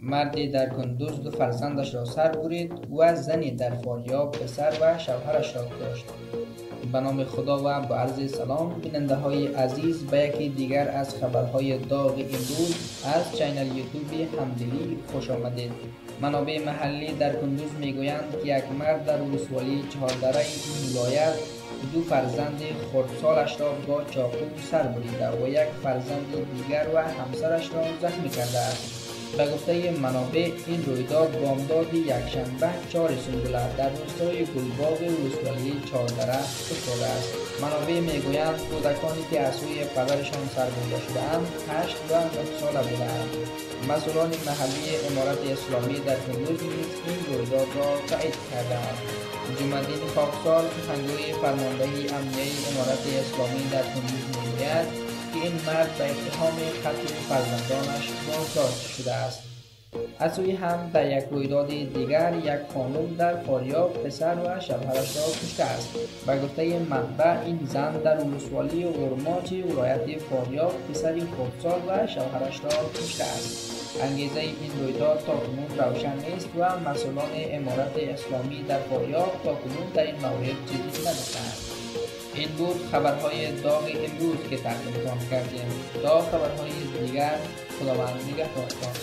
مردی در کندوز دو فرزندش را سر برید و زنی در فاریاب پسر و شوهرش را کشت. به نام خدا و با عرض سلام بیننده های عزیز، به یکی دیگر از خبرهای داغ امروز از چینل یوتیوب همدلی خوش آمدید. منابع محلی در کندوز میگویند که یک مرد در ولسوالی چهاردره این ولایت دو فرزند خردسالش را با چاقو سر بریده و یک فرزند دیگر و همسرش را زخمی کرده است. به گفته منابع این رویداد بامداد یکشنبه 4 سنبله در روستای گلباغ ولسوالی چهاردره افتاده است. منابع میگویند کودکانی که از سوی پدرشان سربرده شدهاند 8 و 9 ساله بودند. مسئولان محلی امارت اسلامی در کندوز نیز این رویداد را تایید کردهاند. جمع‌الدین خاکسار سخنگوی فرماندهی امنیه امارت اسلامی در کندوز میگوید که این مرد به اتهام قتل فرزندانش بازداشت شده است. از سوی هم در یک رویداد دیگر یک خانم در فاریاب پسر و شوهرش را کشته است. به گفته منبع این زن در ولسوالی اورماچ ولایت فاریاب پسری خردسال و شوهرش را کشته است. انگیزه این رویداد تاکنون روشن نیست و مسئولان امارت اسلامی در فاریاب تاکنون در این مورد چیزی نگفتند. این بود خبرهای داغ امروز که تقدیمتان کردیم. تا خبرهای دیگر، خداوند نگهدارتان.